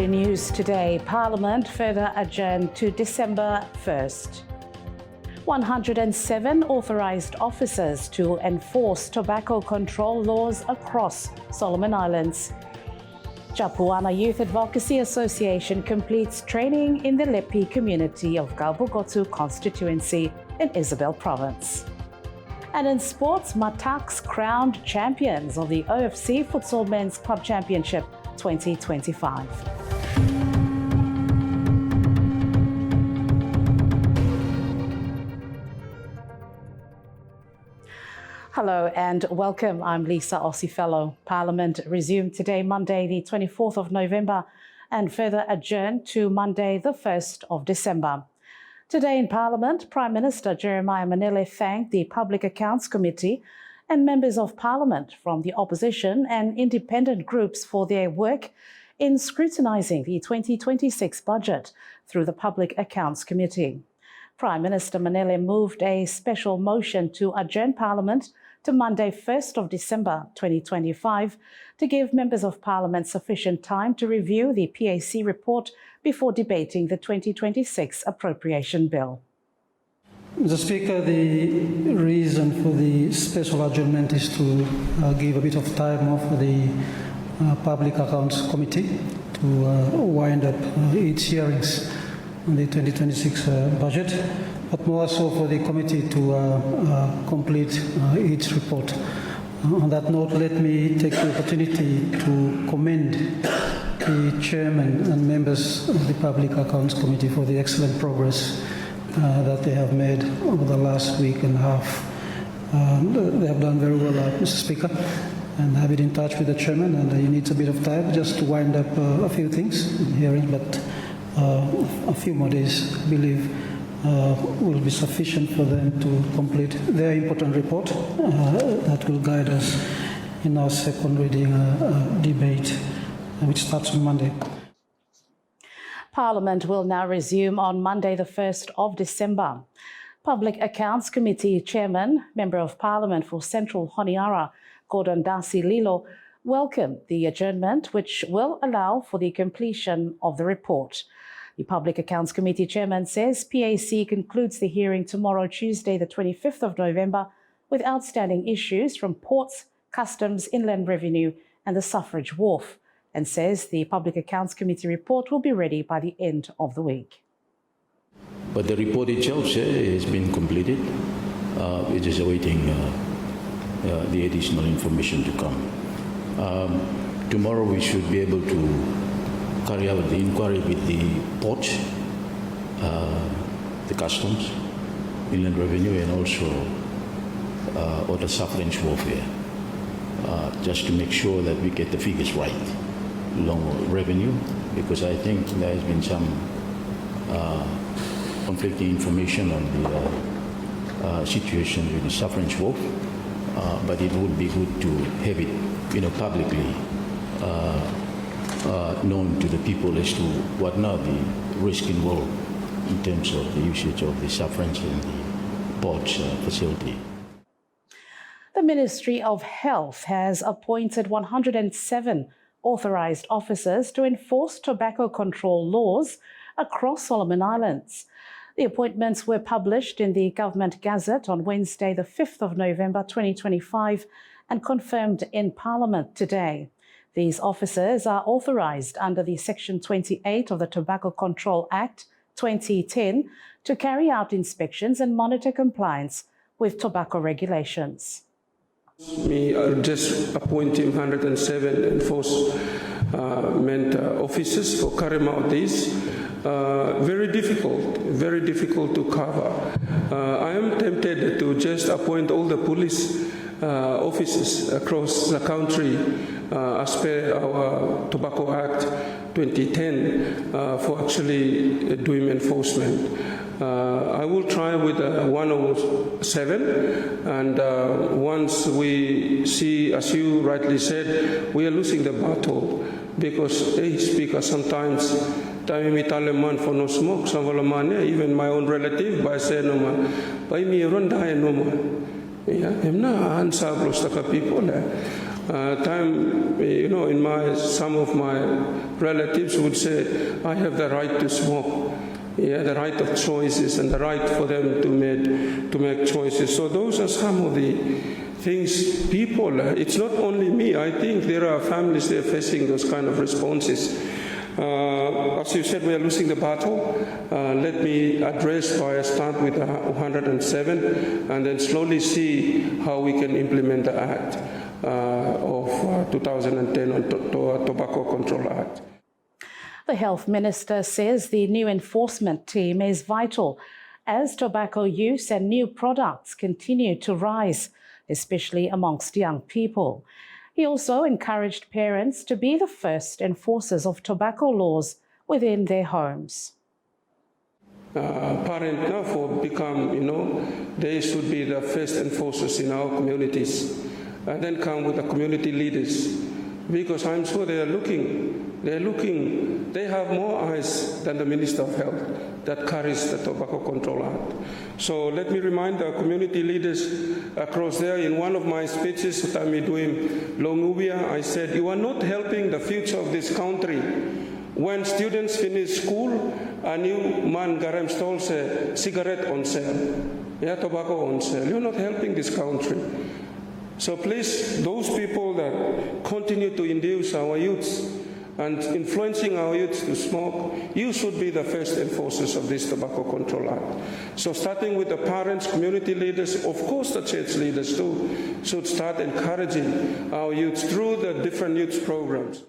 Tavuli News today. Parliament further adjourned to December 1st. 107 authorised officers to enforce tobacco control laws across Solomon Islands. Japuana Youth Advocacy Association completes training in the Lepi community of Bugotu Constituency in Isabel Province. And in sports, Mataks crowned champions of the OFC Futsal Men's Club Championship 2025. Hello and welcome. I'm Lisa Ossifello. Parliament resumed today, Monday, the 24th of November, and further adjourned to Monday, the 1st of December. Today in Parliament, Prime Minister Jeremiah Manele thanked the Public Accounts Committee and members of Parliament from the opposition and independent groups for their work in scrutinising the 2026 budget through the Public Accounts Committee. Prime Minister Manele moved a special motion to adjourn Parliament to Monday, 1st of December 2025, to give members of Parliament sufficient time to review the PAC report before debating the 2026 appropriation bill. Mr. Speaker, the reason for the special adjournment is to give a bit of time off for the Public Accounts Committee to wind up its hearings on the 2026 budget, but more so for the committee to complete its report. On that note, let me take the opportunity to commend the chairman and members of the Public Accounts Committee for the excellent progress that they have made over the last week and a half. They have done very well, Mr. Speaker, and I've been in touch with the chairman, and he needs a bit of time just to wind up a few things in hearing, but a few more days, I believe, will be sufficient for them to complete their important report that will guide us in our second reading debate, which starts on Monday. Parliament will now resume on Monday, the 1st of December. Public Accounts Committee Chairman, Member of Parliament for Central Honiara, Gordon Darcy Lilo, welcomed the adjournment, which will allow for the completion of the report. The Public Accounts Committee Chairman says PAC concludes the hearing tomorrow, Tuesday, the 25th of November, with outstanding issues from ports, customs, inland revenue, and the suffrage wharf, and says the Public Accounts Committee report will be ready by the end of the week. But the report itself has been completed. We're just awaiting the additional information to come. Tomorrow we should be able to carry out the inquiry with the port, the customs, inland revenue, and also the suffrage warfare, just to make sure that we get the figures right along with revenue, because I think there has been some conflicting information on the situation with the suffrage wolf, but it would be good to have it, publicly known to the people as to what now the risk involved in terms of the usage of the suffrage and the port facility. The Ministry of Health has appointed 107 authorised officers to enforce tobacco control laws across Solomon Islands. The appointments were published in the Government Gazette on Wednesday, the 5th of November 2025, and confirmed in Parliament today. These officers are authorised under the Section 28 of the Tobacco Control Act 2010 to carry out inspections and monitor compliance with tobacco regulations. We are just appointing 107 enforcement officers for carrying out this. Very difficult to cover. I am tempted to just appoint all the police officers across the country as per our Tobacco Act 2010 for actually doing enforcement. I will try with 107, and once we see, as you rightly said, we are losing the battle because, Speaker, sometimes man for no smoke, even my own relative, by saying, no man, by me, run die no man. Yeah, I'm not answer people. Some of my relatives would say, I have the right to smoke. Yeah, the right of choices and the right for them to make choices. So those are some of the things people, it's not only me, I think there are families there facing those kind of responses. As you said, we are losing the battle. Let me address by start with 107 and then slowly see how we can implement the Act of 2010 on Tobacco Control Act. The Health Minister says the new enforcement team is vital as tobacco use and new products continue to rise, especially amongst young people. He also encouraged parents to be the first enforcers of tobacco laws within their homes. Parents now they should be the first enforcers in our communities, and then come with the community leaders, because I'm sure they have more eyes than the Minister of Health that carries the Tobacco Control Act. So let me remind the community leaders across there, in one of my speeches, Tamiduim Longubia, I said, you are not helping the future of this country. When students finish school, a new man garem stalls a cigarette on sale, tobacco on sale. You're not helping this country. So please, those people that continue to induce our youths and influencing our youth to smoke, you should be the first enforcers of this Tobacco Control Act. So starting with the parents, community leaders, of course the church leaders too, should start encouraging our youth through the different youth programs.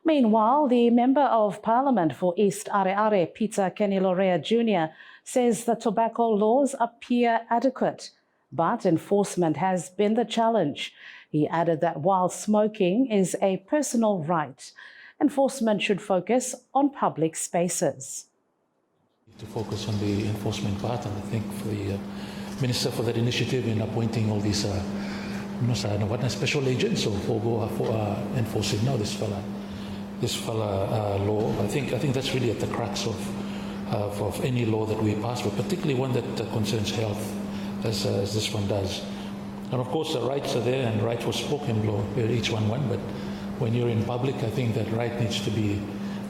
Meanwhile, the Member of Parliament for East Areare, Peter Kenny Lorea Jr., says the tobacco laws appear adequate, but enforcement has been the challenge. He added that while smoking is a personal right, enforcement should focus on public spaces. To focus on the enforcement part, and I think for the Minister for that initiative in appointing all these special agents for enforcing now this fella law. I think that's really at the crux of any law that we pass, but particularly one that concerns health, as this one does. And of course, the rights are there, and rights was spoken law, each one, but when you're in public, I think that right needs to be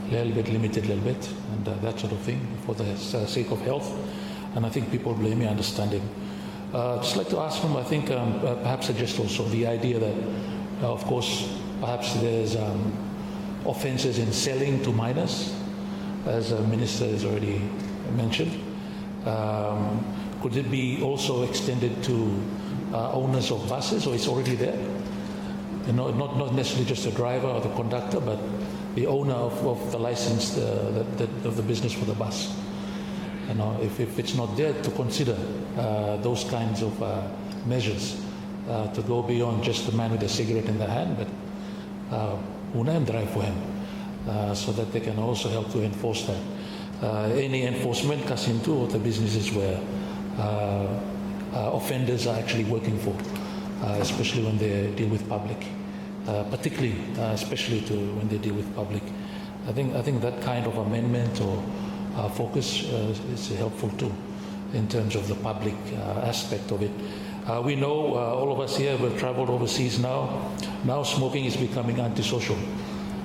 a little bit limited, and that sort of thing, for the sake of health. And I think people blame me understanding. Just like to ask him, I think perhaps suggest also the idea that, of course, perhaps there's offences in selling to minors, as the Minister has already mentioned. Could it be also extended to owners of buses, or it's already there? Not necessarily just the driver or the conductor, but the owner of the license of the business for the bus. If it's not there, to consider those kinds of measures to go beyond just the man with a cigarette in the hand, but drive for him, so that they can also help to enforce that. Any enforcement comes into the businesses where offenders are actually working for, especially when they deal with public, particularly especially when they deal with public. I think that kind of amendment or focus is helpful too, in terms of the public aspect of it. We know, all of us here, we've traveled overseas now. Now smoking is becoming antisocial.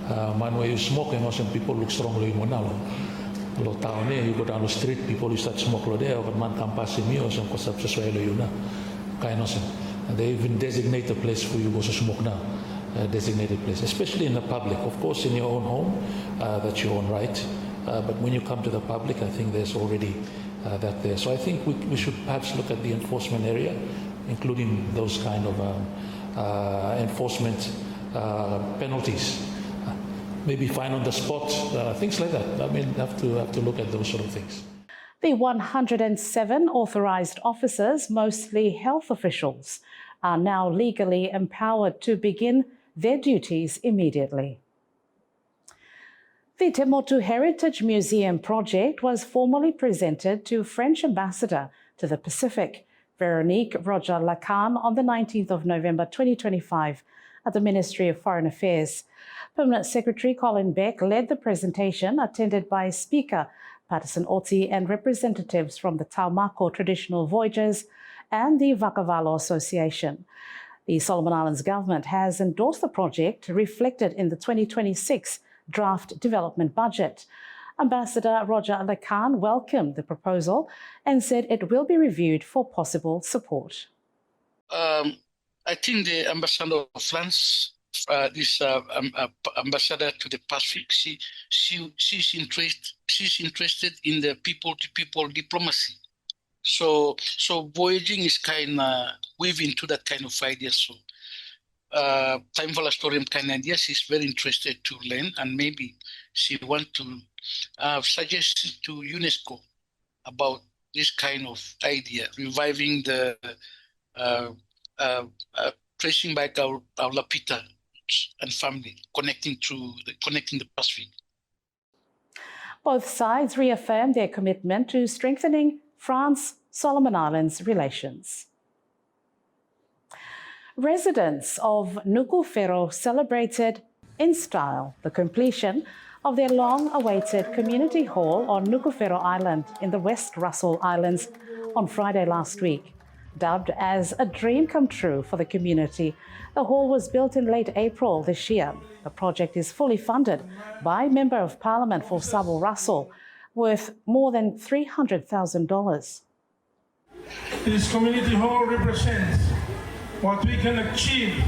Man, where you smoke, and some people look strongly more now. You go down the street, people who start smoke there, but man can pass me or some and they even designate a place for you to go to smoke now, designated place, especially in the public. Of course, in your own home, that's your own right. But when you come to the public, I think there's already that there. So I think we should perhaps look at the enforcement area, including those kind of enforcement penalties. Maybe fine on the spot, things like that. I mean, have to look at those sort of things. The 107 authorised officers, mostly health officials, are now legally empowered to begin their duties immediately. The Te Motu Heritage Museum project was formally presented to French Ambassador to the Pacific, Veronique Roger-Lacan, on the 19th of November 2025 at the Ministry of Foreign Affairs. Permanent Secretary Colin Beck led the presentation, attended by Speaker Patterson Oti and representatives from the Taumako Traditional Voyagers and the Vakavalo Association. The Solomon Islands government has endorsed the project reflected in the 2026 draft development budget. Ambassador Roger Lekan welcomed the proposal and said it will be reviewed for possible support. I think the ambassador of France, ambassador to the Pacific, she's interested in the people-to-people diplomacy. So voyaging is kind of weaving into that kind of idea. So time for Astorium kind of idea, she's very interested to learn, and maybe she want to suggest to UNESCO about this kind of idea, reviving the tracing back our Lapita and family, connecting the Pacific. Both sides reaffirmed their commitment to strengthening France-Solomon Islands relations. Residents of Nukufero celebrated in style the completion of their long-awaited community hall on Nukufero Island in the West Russell Islands on Friday last week. Dubbed as a dream come true for the community, the hall was built in late April this year. The project is fully funded by Member of Parliament for Sabo Russell, worth more than $300,000. This community hall represents what we can achieve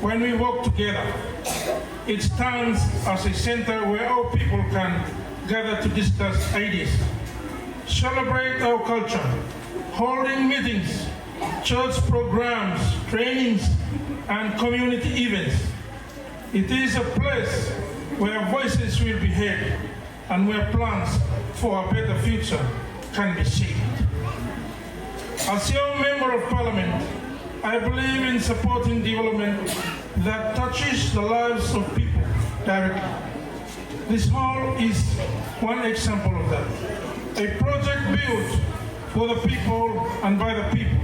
when we work together. It stands as a center where all people can gather to discuss ideas, celebrate our culture, holding meetings, church programs, trainings, and community events. It is a place where voices will be heard and where plans for a better future can be shaped. As your Member of Parliament, I believe in supporting development that touches the lives of people directly. This hall is one example of that. A project built for the people and by the people.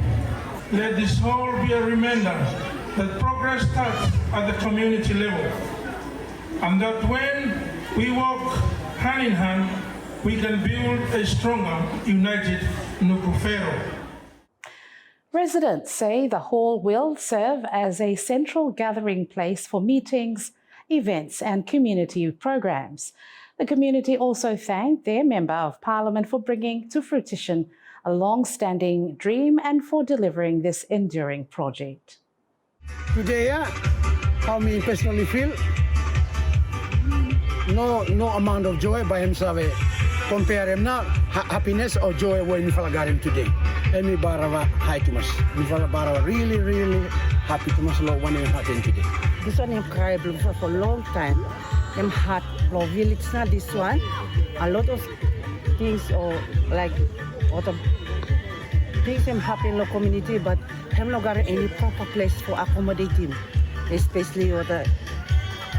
Let this hall be a reminder that progress starts at the community level, and that when we work hand in hand, we can build a stronger, united Nukufero. Residents say the hall will serve as a central gathering place for meetings, events and community programs. The community also thanked their Member of Parliament for bringing to fruition a long-standing dream and for delivering this enduring project. Today, how me personally feel, no amount of joy by himself compare him now happiness or joy when we got him today. And me barawa hi to us. We barawa really happy to us lo one happen today. This one I'm crying for a long time. I'm hard for village now this one. A lot of things or like other things I'm happy in the community, but I'm not got any proper place for accommodating, especially with the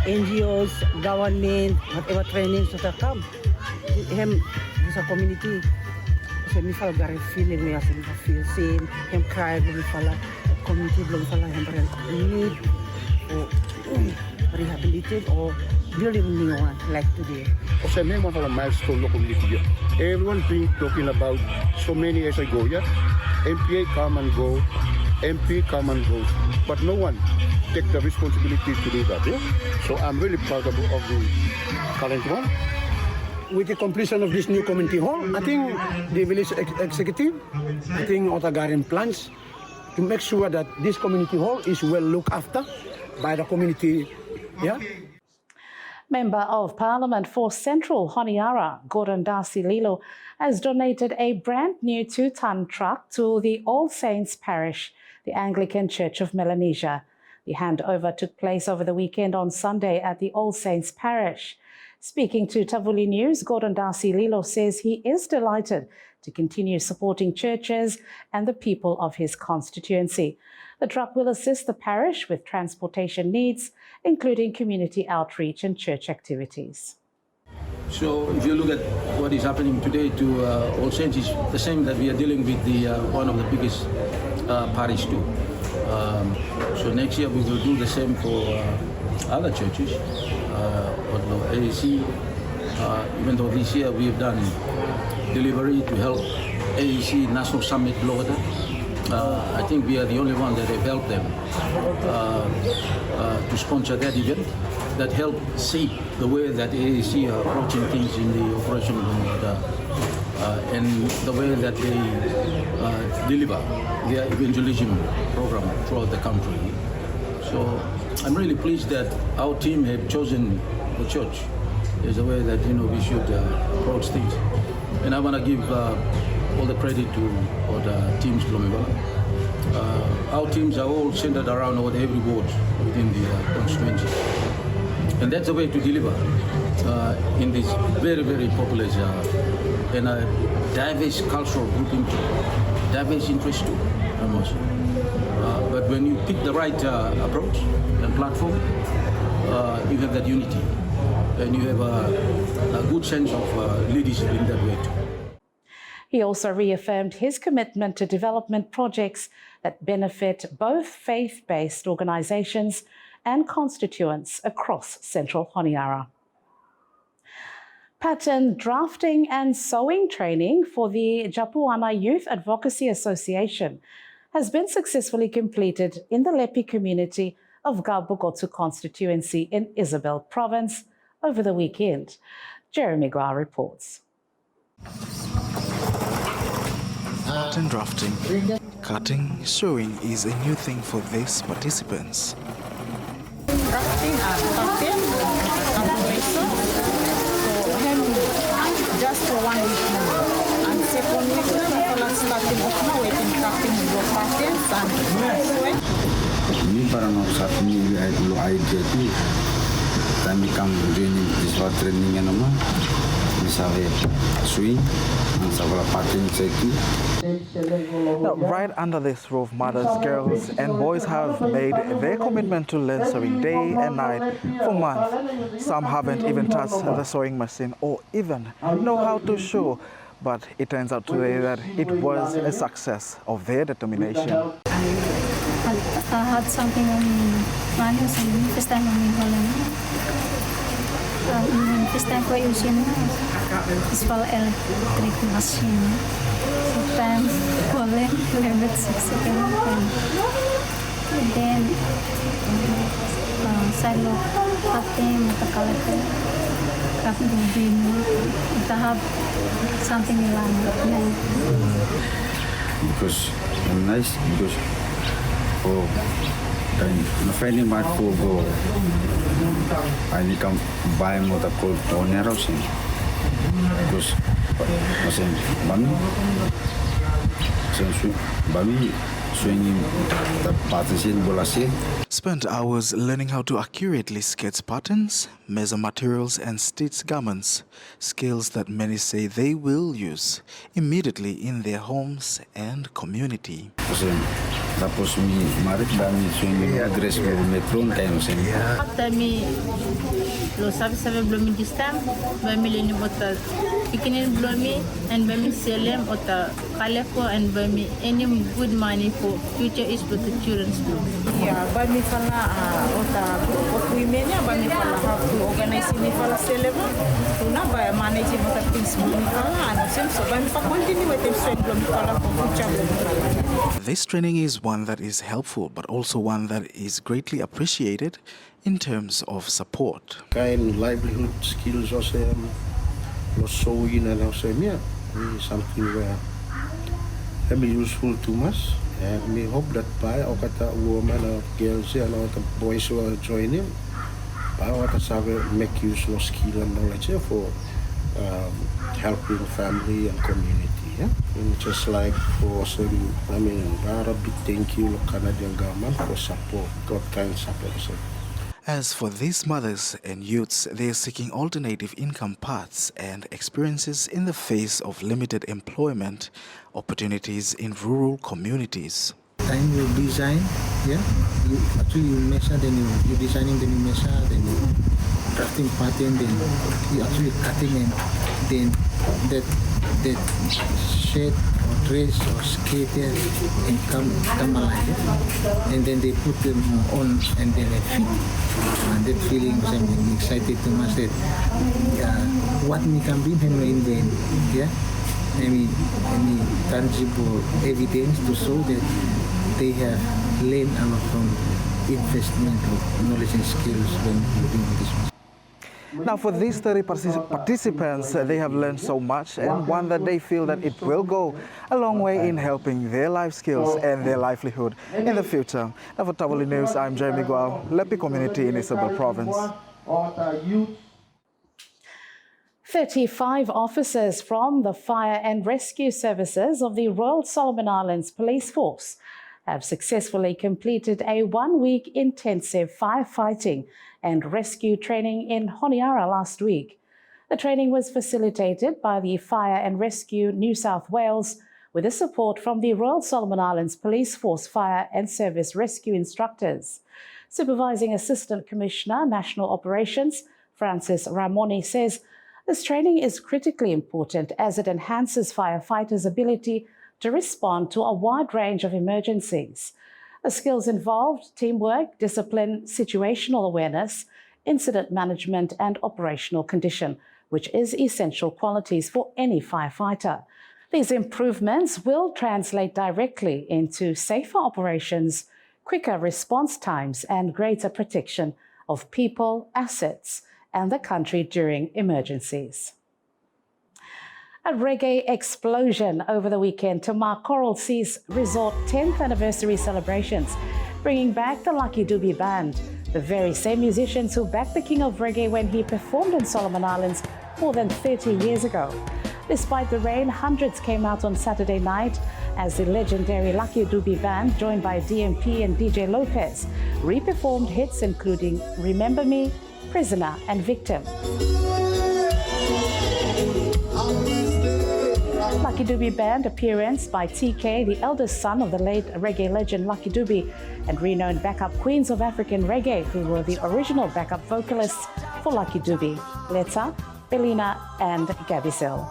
NGOs, government, whatever trainings that come. Him this a community. So me feel very feeling me as me feel same. Him cry, me feel community, me feel him need or rehabilitate or building new one like today. Also, me one of the milestone local community. Everyone been talking about so many years ago, yeah. MPA come and go, MP come and go, but no one take the responsibility to do that. Yeah? So I'm really proud of the current one. With the completion of this new community hall, I think the village executive, I think Otagarin plans to make sure that this community hall is well looked after by the community. Yeah. Member of Parliament for Central Honiara, Gordon Darcy Lilo, has donated a brand new 2-ton truck to the All Saints Parish, the Anglican Church of Melanesia. The handover took place over the weekend on Sunday at the All Saints Parish. Speaking to Tavuli News, Gordon Darcy Lilo says he is delighted to continue supporting churches and the people of his constituency. The truck will assist the parish with transportation needs, including community outreach and church activities. So if you look at what is happening today to All Saints, it's the same that we are dealing with the one of the biggest parish too. So next year we will do the same for other churches. Although AAC, even though this year we have done delivery to help AAC National Summit Florida, I think we are the only one that have helped them to sponsor that event, that help see the way that AAC are approaching things in the operation and the way that they deliver their evangelism program throughout the country. So I'm really pleased that our team have chosen the church as a way that we should approach things. And I want to give all the credit to all the teams from our teams are all centered around every ward within the constituency. And that's the way to deliver in this very, very populous and a diverse cultural grouping, diverse interest too, almost. But when you pick the right approach and platform, you have that unity. And you have a good sense of leadership in that way too. He also reaffirmed his commitment to development projects that benefit both faith-based organisations and constituents across Central Honiara. Pattern drafting and sewing training for the Japuana Youth Advocacy Association has been successfully completed in the Lepi community of Bugotu Constituency in Isabel Province over the weekend. Jeremy Gua reports. Pattern drafting, cutting, sewing is a new thing for these participants. Drafting pattern, just for 1 week now. And second week now, starting off now, waiting drafting your patterns and sewing. Ini parang satu minggu dulu idea tu, kami joining this training yang nama, misalnya swing, misalnya pattern seki. Now, right under this roof, mothers, girls and boys have made their commitment to learn sewing day and night for months. Some haven't even touched the sewing machine or even know how to sew, but it turns out today that it was a success of their determination. I had something on my first time on first time for using this electric machine. Sometimes boleh lewat 6 second. Then saya lo pakai mata kalender kafir begini. Kita have something lang. Because I'm nice because I'm finding my full goal. I can buy more the cold toneros because Spent hours learning how to accurately sketch patterns, measure materials and stitch garments, skills that many say they will use immediately in their homes and community. Tapos marit dami swing address mo metron kayo sen. Kami lo sabi blomi distam, bami leni bota ikinin blomi and bami selem ota kaleko and bami any good money for future is for the children's blomi. Yeah, bami fala ota women ya bami fala have to organize ni fala selem. Tuna ba manage ota things blomi fala ano sem so bami pa continue with them swing blomi fala for future blomi. This training is one that is helpful, but also one that is greatly appreciated in terms of support. Kind livelihood skills also, sewing and also, yeah, something where can be useful to us. And we hope that by our women or girls and our boys who are joining, by our make use of skill and knowledge for helping family and community. Yeah? And just like for some, I mean, a big thank you to Canadian government for support, God kind support. As for these mothers and youths, they are seeking alternative income paths and experiences in the face of limited employment opportunities in rural communities. Time you design, yeah, you measure, then you designing, then you measure, then you drafting pattern, then you actually cutting, and then that shirt or dress or skater and come alive, and then they put them on and then they fit, and that feeling I'm excited to myself that what we can bring him in the yeah, any tangible evidence to show that they have learned a lot from investment of knowledge and skills when doing this. Now, for these 30 participants, they have learned so much, and one that they feel that it will go a long way in helping their life skills and their livelihood in the future. Now, for Tavuli News, I'm Jeremy Gual, Lepi community in Isabel Province. 35 officers from the Fire and Rescue Services of the Royal Solomon Islands Police Force have successfully completed a one-week intensive firefighting and rescue training in Honiara last week. The training was facilitated by the Fire and Rescue New South Wales with the support from the Royal Solomon Islands Police Force Fire and Service Rescue instructors. Supervising Assistant Commissioner, National Operations, Francis Ramoni says this training is critically important as it enhances firefighters' ability to respond to a wide range of emergencies. The skills involved teamwork, discipline, situational awareness, incident management, and operational condition, which is essential qualities for any firefighter. These improvements will translate directly into safer operations, quicker response times, and greater protection of people, assets, and the country during emergencies. A reggae explosion over the weekend to mark Coral Sea's resort 10th anniversary celebrations, bringing back the Lucky Dube Band, the very same musicians who backed the King of Reggae when he performed in Solomon Islands more than 30 years ago. Despite the rain, hundreds came out on Saturday night as the legendary Lucky Dube Band, joined by DMP and DJ Lopez, re-performed hits including Remember Me, Prisoner and Victim. Lucky Dube Band appearance by TK, the eldest son of the late reggae legend Lucky Dube, and renowned backup queens of African reggae who were the original backup vocalists for Lucky Dube, Leta, Belina and Gabisil.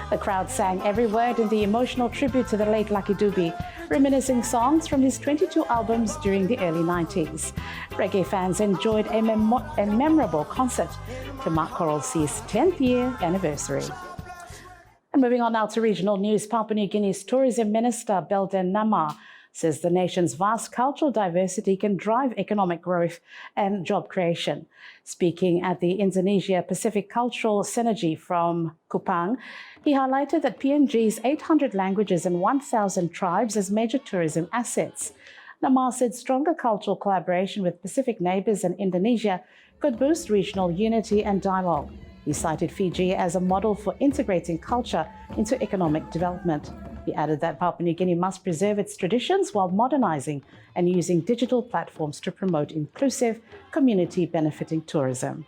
The crowd sang every word in the emotional tribute to the late Lucky Dube, reminiscing songs from his 22 albums during the early 90s. Reggae fans enjoyed a memorable concert to mark Coral Sea's 10th year anniversary. And moving on now to regional news, Papua New Guinea's Tourism Minister Belden Namar says the nation's vast cultural diversity can drive economic growth and job creation. Speaking at the Indonesia Pacific Cultural Synergy from Kupang, he highlighted that PNG's 800 languages and 1,000 tribes as major tourism assets. Namar said stronger cultural collaboration with Pacific neighbours and Indonesia could boost regional unity and dialogue. He cited Fiji as a model for integrating culture into economic development. He added that Papua New Guinea must preserve its traditions while modernizing and using digital platforms to promote inclusive, community-benefiting tourism.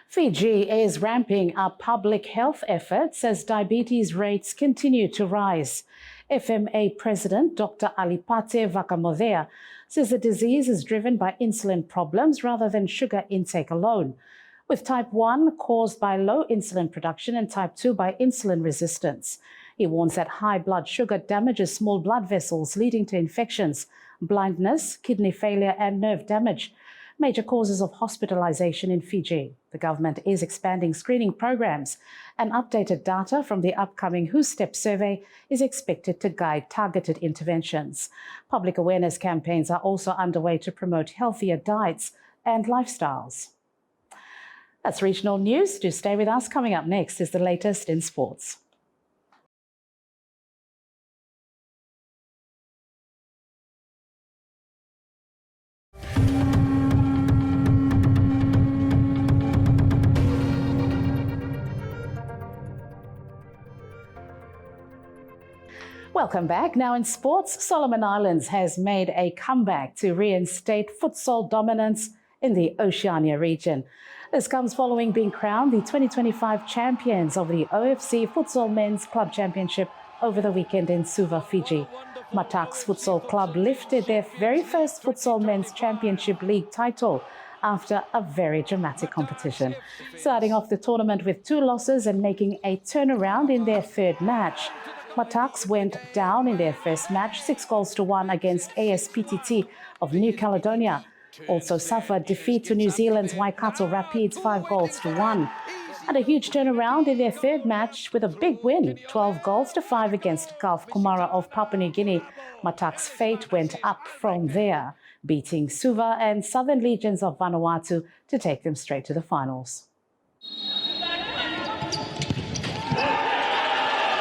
Fiji is ramping up public health efforts as diabetes rates continue to rise. FMA President Dr. Alipate Vakamodea says the disease is driven by insulin problems rather than sugar intake alone, with type 1 caused by low insulin production and type 2 by insulin resistance. He warns that high blood sugar damages small blood vessels, leading to infections, blindness, kidney failure, and nerve damage, major causes of hospitalization in Fiji. The government is expanding screening programs, and updated data from the upcoming WHO Step survey is expected to guide targeted interventions. Public awareness campaigns are also underway to promote healthier diets and lifestyles. That's regional news. Do stay with us. Coming up next is the latest in sports. Welcome back. Now in sports, Solomon Islands has made a comeback to reinstate futsal dominance in the Oceania region. This comes following being crowned the 2025 champions of the OFC Futsal Men's Club Championship over the weekend in Suva, Fiji. Mataks Futsal Club lifted their very first Futsal Men's Championship League title after a very dramatic competition. Starting off the tournament with 2 losses and making a turnaround in their third match, Mataks went down in their first match 6-1 against ASPTT of New Caledonia. Also suffered defeat to New Zealand's Waikato Rapids 5-1. And a huge turnaround in their third match with a big win, 12-5 against Gulf Kumara of Papua New Guinea. Mataks' fate went up from there, beating Suva and Southern Legions of Vanuatu to take them straight to the finals.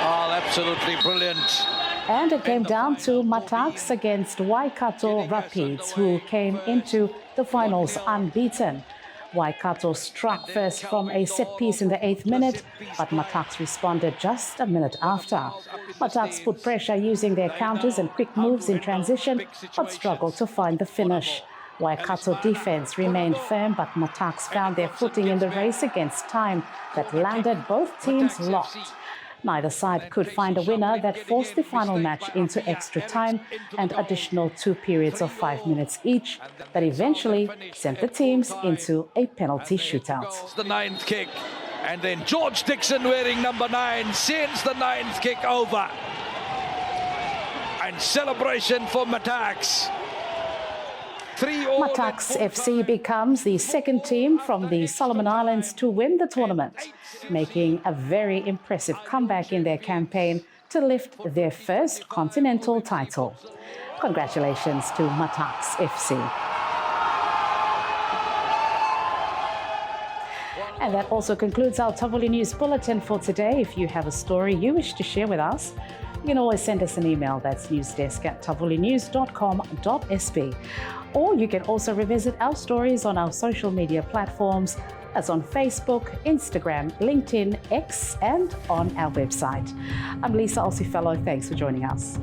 Oh, absolutely brilliant. And it came down to Mataks against Waikato Rapids, who came into the finals unbeaten. Waikato struck first from a set piece in the 8th minute, but Mataks responded just a minute after. Mataks put pressure using their counters and quick moves in transition, but struggled to find the finish. Waikato defense remained firm, but Mataks found their footing in the race against time that landed both teams locked. Neither side could find a winner that forced the final match into extra time and additional 2 periods of 5 minutes each that eventually sent the teams into a penalty shootout. The 9th kick, and then George Dixon wearing number 9 sends the 9th kick over. And celebration for Mataks. Mataks FC becomes the second team from the Solomon Islands to win the tournament, making a very impressive comeback in their campaign to lift their first continental title. Congratulations to Mataks FC. And that also concludes our Tavuli News Bulletin for today. If you have a story you wish to share with us, you can always send us an email. That's newsdesk@tavulinews.com.sb. Or you can also revisit our stories on our social media platforms, as on Facebook, Instagram, LinkedIn, X, and on our website. I'm Lisa Ossifello. Thanks for joining us.